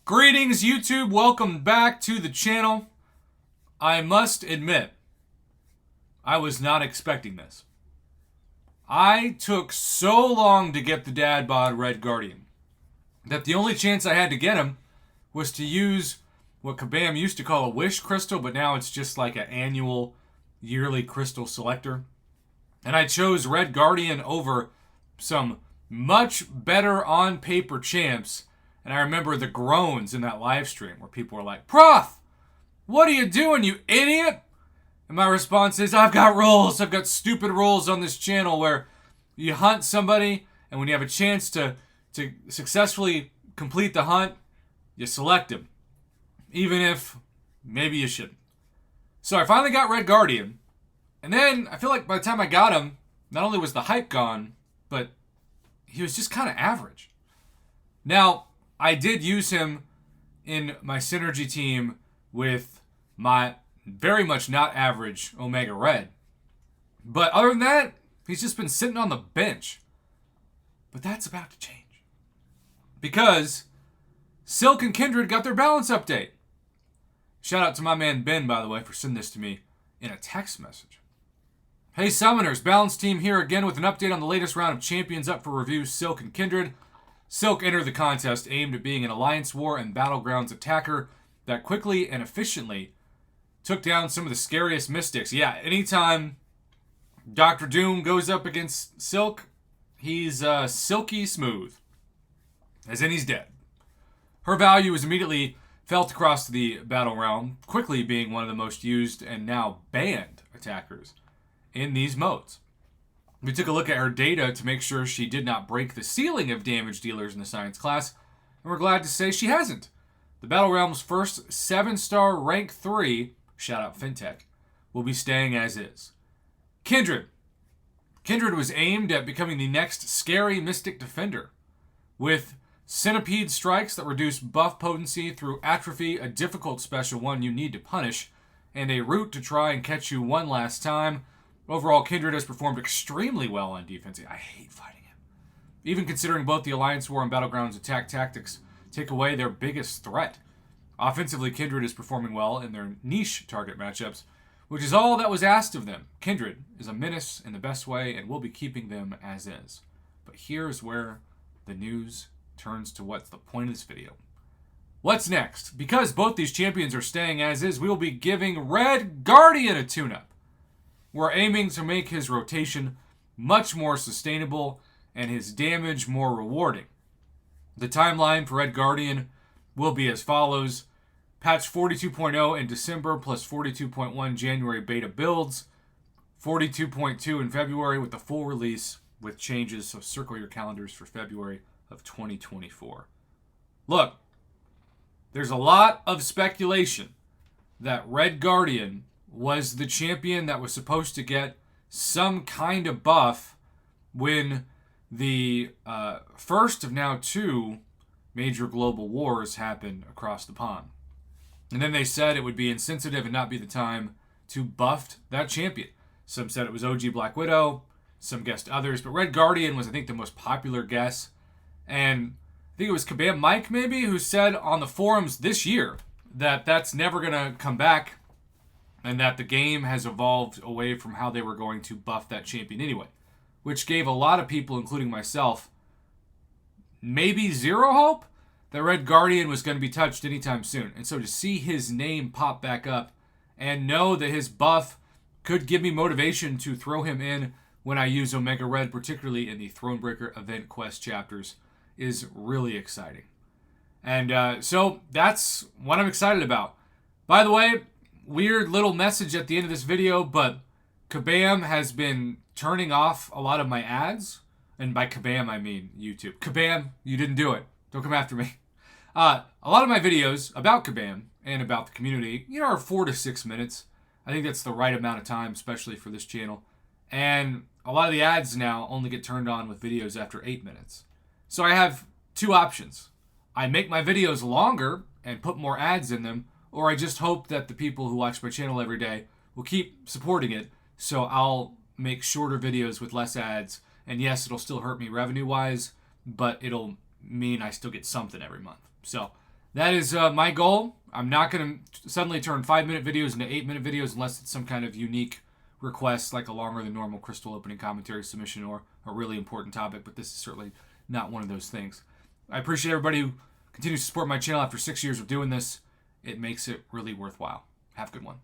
Greetings, YouTube. Welcome back to the channel. I must admit, I was not expecting this. I took so long to get the dad bod Red Guardian that the only chance I had to get him was to use what Kabam used to call a wish crystal, but now it's just like an annual yearly crystal selector. And I chose Red Guardian over some much better on paper champs. And I remember the groans in that live stream where people were like, Prof, what are you doing, you idiot? And my response is, I've got rules. I've got stupid rules on this channel where you hunt somebody, and when you have a chance to successfully complete the hunt, you select him. Even if maybe you shouldn't. So I finally got Red Guardian. And then I feel like by the time I got him, not only was the hype gone, but he was just kind of average. Now, I did use him in my synergy team with my very much not average Omega Red. But other than that, he's just been sitting on the bench. But that's about to change. Because Silk and Kindred got their balance update. Shout out to my man Ben, by the way, for sending this to me in a text message. Hey Summoners, Balance Team here again with an update on the latest round of champions up for review, Silk and Kindred. Silk entered the contest aimed at being an Alliance War and Battlegrounds attacker that quickly and efficiently took down some of the scariest mystics. Yeah, anytime Dr. Doom goes up against Silk, he's silky smooth. As in he's dead. Her value is immediately felt across the battle realm, quickly being one of the most used and now banned attackers in these modes. We took a look at her data to make sure she did not break the ceiling of damage dealers in the science class, and we're glad to say she hasn't. The Battle Realm's first 7-star rank 3, shout out Fintech, will be staying as is. Kindred. Kindred was aimed at becoming the next scary Mystic Defender, with Centipede strikes that reduce buff potency through atrophy, a difficult special one you need to punish, and a route to try and catch you one last time. Overall, Kindred has performed extremely well on defense. I hate fighting him. Even considering both the Alliance War and Battlegrounds attack tactics take away their biggest threat. Offensively, Kindred is performing well in their niche target matchups, which is all that was asked of them. Kindred is a menace in the best way, and we'll be keeping them as is. But here's where the news turns to what's the point of this video. What's next? Because both these champions are staying as is, we will be giving Red Guardian a tune-up. We're aiming to make his rotation much more sustainable and his damage more rewarding. The timeline for Red Guardian will be as follows. Patch 42.0 in December plus 42.1 January beta builds. 42.2 in February with the full release with changes, so circle your calendars for February of 2024. Look, there's a lot of speculation that Red Guardian was the champion that was supposed to get some kind of buff when the first of now 2 major global wars happened across the pond. And then they said it would be insensitive and not be the time to buff that champion. Some said it was OG Black Widow, some guessed others, but Red Guardian was, I think, the most popular guess. And I think it was Kabam Mike, maybe, who said on the forums this year that that's never going to come back, and that the game has evolved away from how they were going to buff that champion anyway, which gave a lot of people, including myself, maybe zero hope that Red Guardian was going to be touched anytime soon. And so to see his name pop back up and know that his buff could give me motivation to throw him in when I use Omega Red, particularly in the Thronebreaker event quest chapters, is really exciting. And so that's what I'm excited about. By the way, weird little message at the end of this video, but Kabam has been turning off a lot of my ads. And by Kabam, I mean YouTube. Kabam, you didn't do it. Don't come after me. A lot of my videos about Kabam and about the community, are 4 to 6 minutes. I think that's the right amount of time, especially for this channel. And a lot of the ads now only get turned on with videos after 8 minutes. So I have 2 options. I make my videos longer and put more ads in them, or I just hope that the people who watch my channel every day will keep supporting it, so I'll make shorter videos with less ads. And yes, it'll still hurt me revenue-wise, but it'll mean I still get something every month. So that is my goal. I'm not going to suddenly turn 5-minute videos into 8-minute videos unless it's some kind of unique request, like a longer than normal crystal opening commentary submission or a really important topic, but this is certainly not one of those things. I appreciate everybody who continues to support my channel after 6 years of doing this. It makes it really worthwhile. Have a good one.